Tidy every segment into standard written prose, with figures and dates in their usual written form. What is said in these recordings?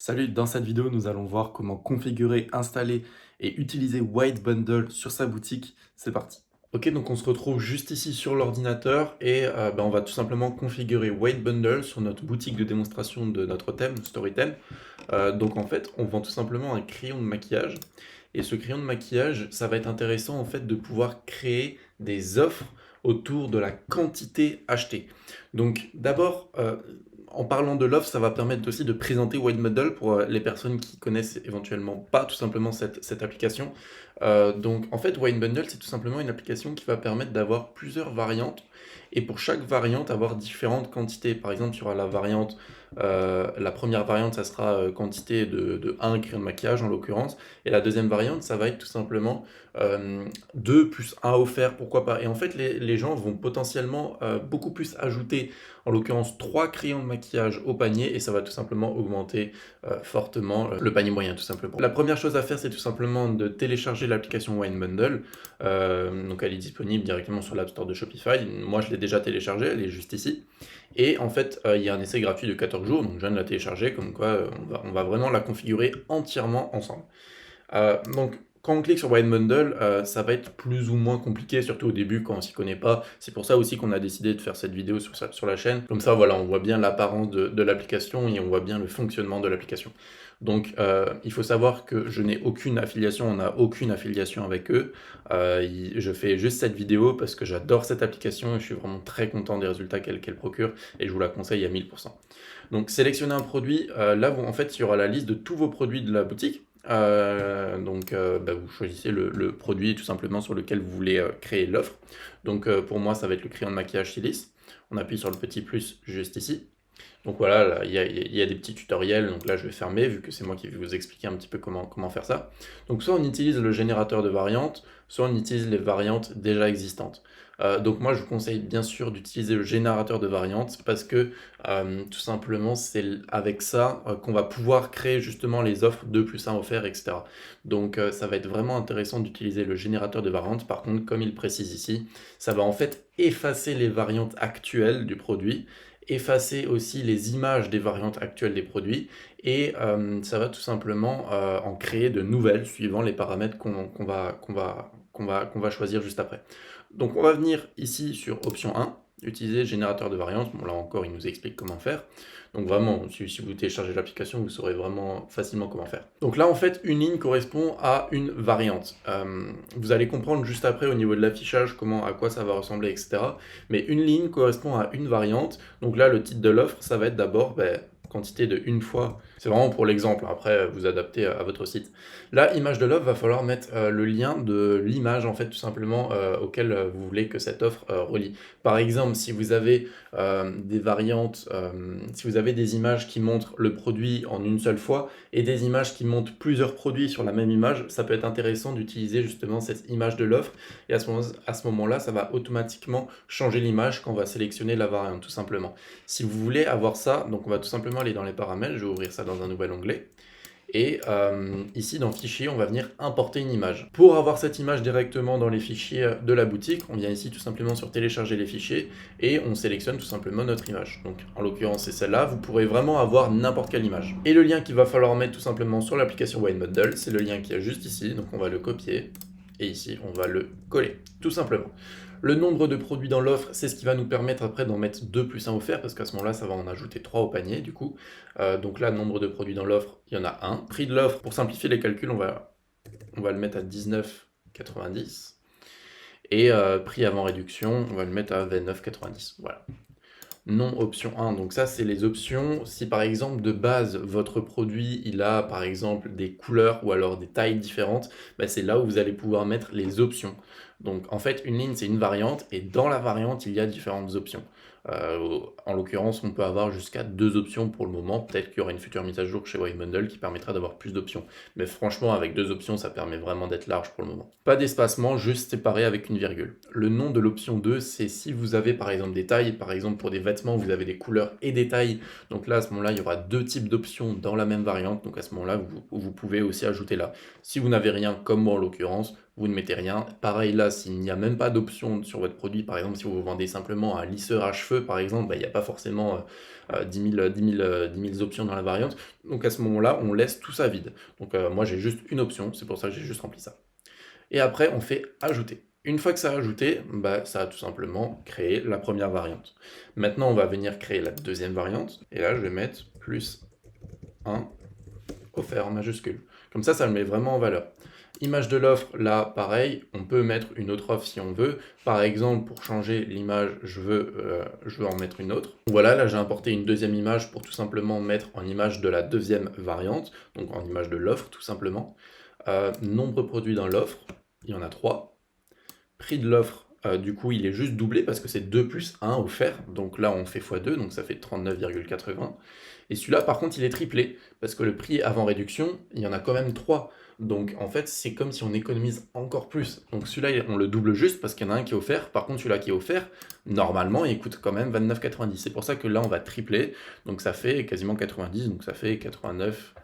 Salut, dans cette vidéo, nous allons voir comment configurer, installer et utiliser White Bundle sur sa boutique. C'est parti. Ok, donc on se retrouve juste ici sur l'ordinateur et on va tout simplement configurer White Bundle sur notre boutique de démonstration de notre thème, Storytem. Donc en fait, on vend tout simplement un crayon de maquillage. Et ce crayon de maquillage, ça va être intéressant en fait de pouvoir créer des offres autour de la quantité achetée. Donc d'abord, en parlant de l'offre, ça va permettre aussi de présenter White Bundle pour les personnes qui connaissent éventuellement pas tout simplement cette application. Donc en fait, White Bundle, c'est tout simplement une application qui va permettre d'avoir plusieurs variantes et pour chaque variante avoir différentes quantités. Par exemple, sur la variante, la première variante, ça sera quantité de 1 crayon de maquillage en l'occurrence, et la deuxième variante, ça va être tout simplement 2 plus 1 offert, pourquoi pas. Et en fait, les gens vont potentiellement beaucoup plus ajouter, en l'occurrence 3 crayons de maquillage au panier, et ça va tout simplement augmenter fortement le panier moyen, tout simplement. La première chose à faire, c'est tout simplement de télécharger l'application Wine Bundle. Donc elle est disponible directement sur l'App Store de Shopify. Moi, je l'ai déjà téléchargée, elle est juste ici. Et en fait, il y a un essai gratuit de 14 jours, donc je viens de la télécharger, comme quoi on va vraiment la configurer entièrement ensemble. Donc, quand on clique sur White Bundle, ça va être plus ou moins compliqué, surtout au début quand on s'y connaît pas. C'est pour ça aussi qu'on a décidé de faire cette vidéo sur la chaîne. Comme ça, voilà, on voit bien l'apparence de l'application et on voit bien le fonctionnement de l'application. Donc, il faut savoir que je n'ai aucune affiliation, on n'a aucune affiliation avec eux. Je fais juste cette vidéo parce que j'adore cette application et je suis vraiment très content des résultats qu'elle procure et je vous la conseille à 1000%. Donc, sélectionnez un produit. Là, en fait, il y aura la liste de tous vos produits de la boutique. Vous choisissez le produit tout simplement sur lequel vous voulez créer l'offre. Donc pour moi, ça va être le crayon de maquillage Silis. On appuie sur le petit plus juste ici. Donc voilà, là, il y a des petits tutoriels, donc là je vais fermer vu que c'est moi qui vais vous expliquer un petit peu comment faire ça. Donc soit on utilise le générateur de variantes, soit on utilise les variantes déjà existantes. Donc moi je vous conseille bien sûr d'utiliser le générateur de variantes parce que tout simplement c'est avec ça qu'on va pouvoir créer justement les offres 2 plus 1 offert, etc. Donc ça va être vraiment intéressant d'utiliser le générateur de variantes. Par contre, comme il précise ici, ça va en fait effacer les variantes actuelles du produit, effacer aussi les images des variantes actuelles des produits et ça va tout simplement en créer de nouvelles suivant les paramètres qu'on va choisir juste après. Donc on va venir ici sur option 1, utiliser générateur de variantes. Bon là encore il nous explique comment faire. Donc vraiment, si vous téléchargez l'application, vous saurez vraiment facilement comment faire. Donc là en fait, une ligne correspond à une variante. Vous allez comprendre juste après au niveau de l'affichage à quoi ça va ressembler, etc. Mais une ligne correspond à une variante. Donc là le titre de l'offre, ça va être d'abord quantité de une fois. C'est vraiment pour l'exemple, après vous adaptez à votre site. Là, image de l'offre, va falloir mettre le lien de l'image en fait tout simplement auquel vous voulez que cette offre relie. Par exemple, si vous avez des variantes, si vous avez des images qui montrent le produit en une seule fois et des images qui montrent plusieurs produits sur la même image, ça peut être intéressant d'utiliser justement cette image de l'offre et à ce moment-là, ça va automatiquement changer l'image quand on va sélectionner la variante tout simplement. Si vous voulez avoir ça, donc on va tout simplement aller dans les paramètres, je vais ouvrir ça dans un nouvel onglet. Et ici dans fichier, on va venir importer une image. Pour avoir cette image directement dans les fichiers de la boutique, on vient ici tout simplement sur télécharger les fichiers et on sélectionne tout simplement notre image. Donc en l'occurrence c'est celle-là, vous pourrez vraiment avoir n'importe quelle image. Et le lien qu'il va falloir mettre tout simplement sur l'application White Bundle, c'est le lien qui est juste ici, donc on va le copier et ici on va le coller, tout simplement. Le nombre de produits dans l'offre, c'est ce qui va nous permettre après d'en mettre 2 plus 1 offert, parce qu'à ce moment-là, ça va en ajouter 3 au panier, du coup. Donc là, nombre de produits dans l'offre, il y en a un. Prix de l'offre, pour simplifier les calculs, on va le mettre à 19,90. Et prix avant réduction, on va le mettre à 29,90. Voilà. Non option 1, donc ça c'est les options. Si par exemple de base votre produit il a par exemple des couleurs ou alors des tailles différentes, c'est là où vous allez pouvoir mettre les options. Donc en fait une ligne c'est une variante et dans la variante il y a différentes options. En l'occurrence on peut avoir jusqu'à 2 options pour le moment, peut-être qu'il y aura une future mise à jour chez White Bundle qui permettra d'avoir plus d'options. Mais franchement avec 2 options ça permet vraiment d'être large pour le moment. Pas d'espacement, juste séparé avec une virgule. Le nom de l'option 2 c'est si vous avez par exemple des tailles, par exemple pour des vêtements vous avez des couleurs et des tailles, donc là à ce moment-là il y aura 2 types d'options dans la même variante, donc à ce moment-là vous pouvez aussi ajouter là. Si vous n'avez rien comme moi en l'occurrence, vous ne mettez rien. Pareil là, s'il n'y a même pas d'option sur votre produit, par exemple, si vous vendez simplement un lisseur à cheveux, par exemple, bah, il n'y a pas forcément 10 000 options dans la variante. Donc à ce moment-là, on laisse tout ça vide. Donc moi, j'ai juste une option, c'est pour ça que j'ai juste rempli ça. Et après, on fait ajouter. Une fois que ça a ajouté, bah, ça a tout simplement créé la première variante. Maintenant, on va venir créer la deuxième variante. Et là, je vais mettre plus 1 offert en majuscule. Comme ça le met vraiment en valeur. Image de l'offre, là, pareil, on peut mettre une autre offre si on veut. Par exemple, pour changer l'image, je veux en mettre une autre. Voilà, là, j'ai importé une deuxième image pour tout simplement mettre en image de la deuxième variante, donc en image de l'offre, tout simplement. Nombre produit dans l'offre, il y en a 3. Prix de l'offre, du coup, il est juste doublé parce que c'est 2 plus 1 offert. Donc là, on fait x2, donc ça fait 39,80. Et celui-là, par contre, il est triplé parce que le prix avant réduction, il y en a quand même 3. Donc en fait, c'est comme si on économise encore plus. Donc celui-là, on le double juste parce qu'il y en a un qui est offert. Par contre, celui-là qui est offert, normalement, il coûte quand même 29,90. C'est pour ça que là, on va tripler. Donc ça fait quasiment 90, donc ça fait 89.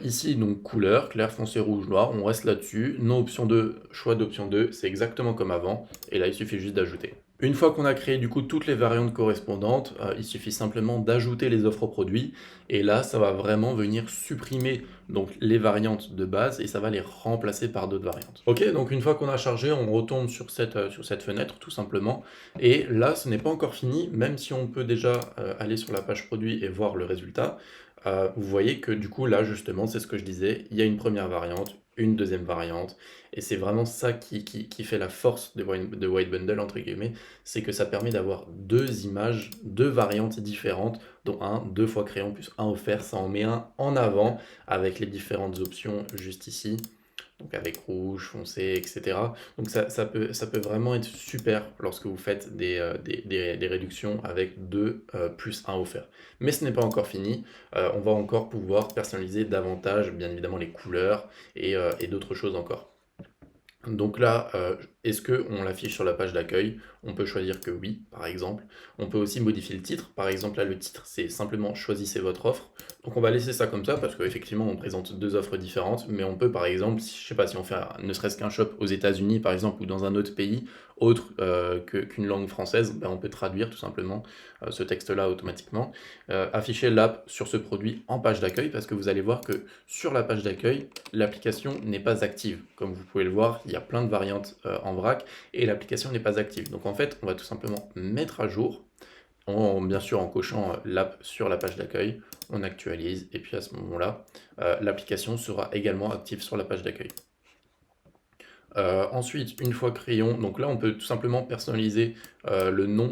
Ici, donc couleur, clair, foncé, rouge, noir, on reste là-dessus. Non option 2, choix d'option 2, c'est exactement comme avant. Et là, il suffit juste d'ajouter. Une fois qu'on a créé du coup toutes les variantes correspondantes, il suffit simplement d'ajouter les offres produits. Et là, ça va vraiment venir supprimer donc les variantes de base et ça va les remplacer par d'autres variantes. Ok, donc une fois qu'on a chargé, on retombe sur cette fenêtre tout simplement. Et là, ce n'est pas encore fini, même si on peut déjà aller sur la page produit et voir le résultat. Vous voyez que du coup là justement c'est ce que je disais, il y a une première variante, une deuxième variante, et c'est vraiment ça qui fait la force de White Bundle entre guillemets, c'est que ça permet d'avoir deux images, deux variantes différentes, dont deux fois crayon plus un offert, ça en met un en avant avec les différentes options juste ici. Donc avec rouge, foncé, etc. Donc ça peut vraiment être super lorsque vous faites des réductions avec 2 plus 1 offert. Mais ce n'est pas encore fini. On va encore pouvoir personnaliser davantage, bien évidemment, les couleurs et d'autres choses encore. Donc là, est-ce qu'on l'affiche sur la page d'accueil? On peut choisir que oui, par exemple. On peut aussi modifier le titre. Par exemple, là, le titre, c'est simplement choisissez votre offre. Donc on va laisser ça comme ça parce qu'effectivement, on présente deux offres différentes. Mais on peut, par exemple, je sais pas, si on fait ne serait-ce qu'un shop aux États-Unis, par exemple, ou dans un autre pays, autre qu'une langue française, ben, on peut traduire tout simplement ce texte-là automatiquement. Afficher l'app sur ce produit en page d'accueil parce que vous allez voir que sur la page d'accueil, l'application n'est pas active. Comme vous pouvez le voir, il y a plein de variantes en vrac et l'application n'est pas active. Donc en fait, on va tout simplement mettre à jour, bien sûr en cochant l'app sur la page d'accueil, on actualise et puis à ce moment-là, l'application sera également active sur la page d'accueil. Ensuite, une fois crayon, donc là on peut tout simplement personnaliser le nom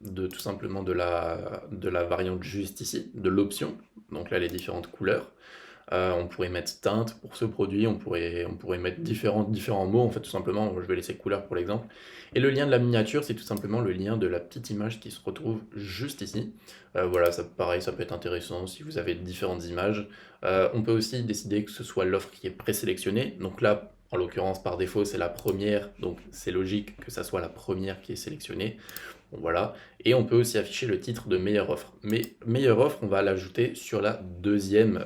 tout simplement de la variante juste ici, de l'option, donc là les différentes couleurs. On pourrait mettre teinte pour ce produit, on pourrait mettre différents mots, en fait, tout simplement, je vais laisser couleur pour l'exemple. Et le lien de la miniature, c'est tout simplement le lien de la petite image qui se retrouve juste ici. Voilà, ça, pareil, ça peut être intéressant si vous avez différentes images. On peut aussi décider que ce soit l'offre qui est présélectionnée. Donc là, en l'occurrence, par défaut, c'est la première, donc c'est logique que ça soit la première qui est sélectionnée. Bon, voilà. Et on peut aussi afficher le titre de meilleure offre. Mais meilleure offre, on va l'ajouter sur la deuxième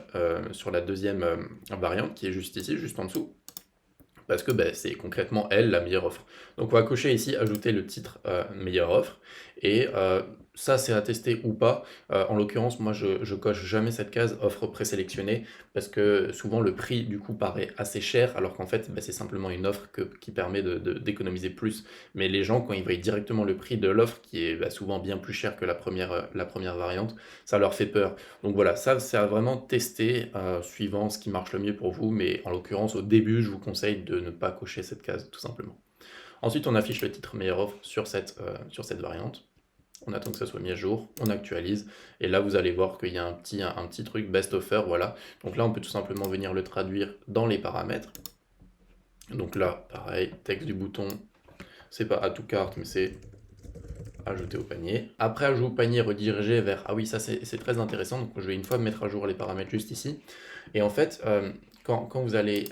variante qui est juste ici, juste en dessous. Parce que ben, c'est concrètement elle la meilleure offre. Donc on va cocher ici, ajouter le titre meilleure offre. Et ça c'est à tester ou pas. En l'occurrence, moi je coche jamais cette case offre présélectionnée parce que souvent le prix du coup paraît assez cher alors qu'en fait ben, c'est simplement une offre qui permet d'économiser plus. Mais les gens quand ils voient directement le prix de l'offre qui est ben, souvent bien plus cher que la première variante, ça leur fait peur. Donc voilà, ça c'est à vraiment tester suivant ce qui marche le mieux pour vous. Mais en l'occurrence au début je vous conseille de ne pas cocher cette case tout simplement. Ensuite on affiche le titre meilleure offre sur cette variante. On attend que ça soit mis à jour, on actualise, et là vous allez voir qu'il y a un petit truc best offer, voilà. Donc là on peut tout simplement venir le traduire dans les paramètres. Donc là, pareil, texte du bouton, c'est pas add to cart, mais c'est ajouter au panier. Après ajout au panier, rediriger vers, ah oui ça c'est très intéressant, donc je vais une fois mettre à jour les paramètres juste ici. Et en fait, quand vous allez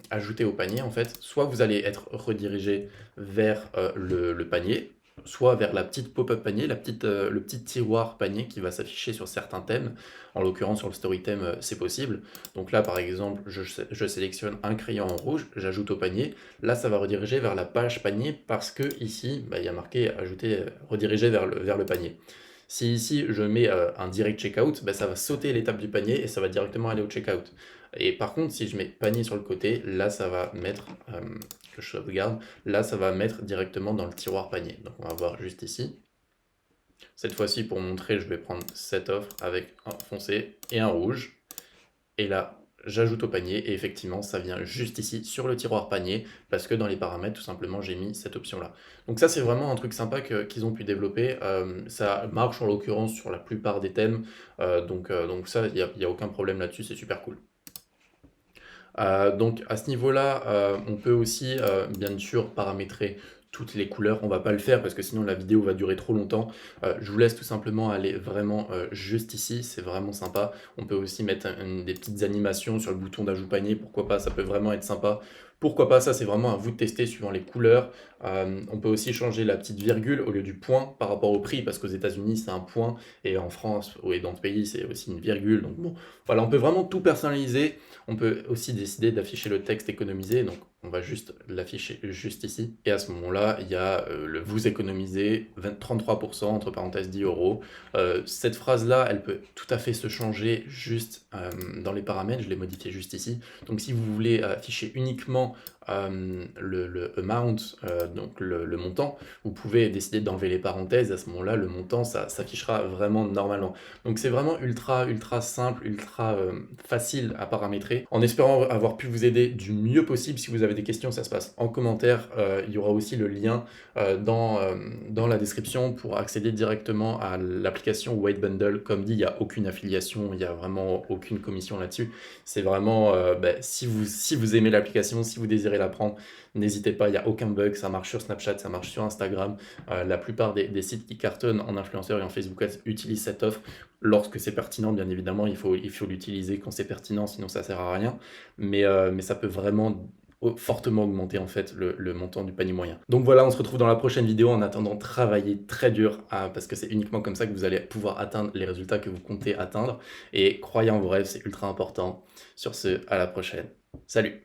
ajouter au panier, en fait, soit vous allez être redirigé vers le panier, soit vers la petite pop-up panier, le petit tiroir panier qui va s'afficher sur certains thèmes. En l'occurrence, sur le story theme, c'est possible. Donc là, par exemple, je sélectionne un crayon en rouge, j'ajoute au panier. Là, ça va rediriger vers la page panier parce que ici, bah, il y a marqué ajouter, rediriger vers le panier. Si ici, je mets un direct checkout, bah, ça va sauter l'étape du panier et ça va directement aller au checkout. Et par contre, si je mets panier sur le côté, là, ça va mettre, que je sauvegarde, là, ça va mettre directement dans le tiroir panier. Donc, on va voir juste ici. Cette fois-ci, pour montrer, je vais prendre cette offre avec un foncé et un rouge. Et là, j'ajoute au panier et effectivement, ça vient juste ici sur le tiroir panier parce que dans les paramètres, tout simplement, j'ai mis cette option-là. Donc ça, c'est vraiment un truc sympa qu'ils ont pu développer. Ça marche en l'occurrence sur la plupart des thèmes. Donc ça, il y a aucun problème là-dessus, c'est super cool. Donc à ce niveau-là, on peut aussi, bien sûr, paramétrer toutes les couleurs. On va pas le faire parce que sinon la vidéo va durer trop longtemps. Je vous laisse tout simplement aller vraiment, juste ici, c'est vraiment sympa. On peut aussi mettre des petites animations sur le bouton d'ajout panier, pourquoi pas, ça peut vraiment être sympa. Pourquoi pas, ça c'est vraiment à vous de tester suivant les couleurs. On peut aussi changer la petite virgule au lieu du point par rapport au prix, parce qu'aux États-Unis c'est un point et en France et dans le pays c'est aussi une virgule. Donc bon, voilà, on peut vraiment tout personnaliser. On peut aussi décider d'afficher le texte économisé, donc on va juste l'afficher juste ici. Et à ce moment-là, il y a le vous économisez 33%, entre parenthèses 10 euros. Cette phrase-là, elle peut tout à fait se changer juste dans les paramètres, je l'ai modifié juste ici. Donc si vous voulez afficher uniquement le amount, donc le montant, vous pouvez décider d'enlever les parenthèses. À ce moment-là, le montant, ça s'affichera vraiment normalement. Donc c'est vraiment ultra simple, ultra facile à paramétrer. En espérant avoir pu vous aider du mieux possible, si vous avez des questions, ça se passe en commentaire. Il y aura aussi le lien dans la description pour accéder directement à l'application White Bundle. Comme dit, il n'y a aucune affiliation, il n'y a vraiment aucune commission là-dessus. C'est vraiment, si vous aimez l'application, si vous désirez la prendre, n'hésitez pas, il n'y a aucun bug, ça marche sur Snapchat, ça marche sur Instagram. La plupart des sites qui cartonnent en influenceur et en Facebook Ads utilisent cette offre. Lorsque c'est pertinent, bien évidemment, il faut l'utiliser quand c'est pertinent, sinon ça sert à rien. Mais ça peut vraiment fortement augmenter en fait le montant du panier moyen. Donc voilà, on se retrouve dans la prochaine vidéo. En attendant, travaillez très dur parce que c'est uniquement comme ça que vous allez pouvoir atteindre les résultats que vous comptez atteindre. Et croyez en vos rêves, c'est ultra important. Sur ce, à la prochaine. Salut!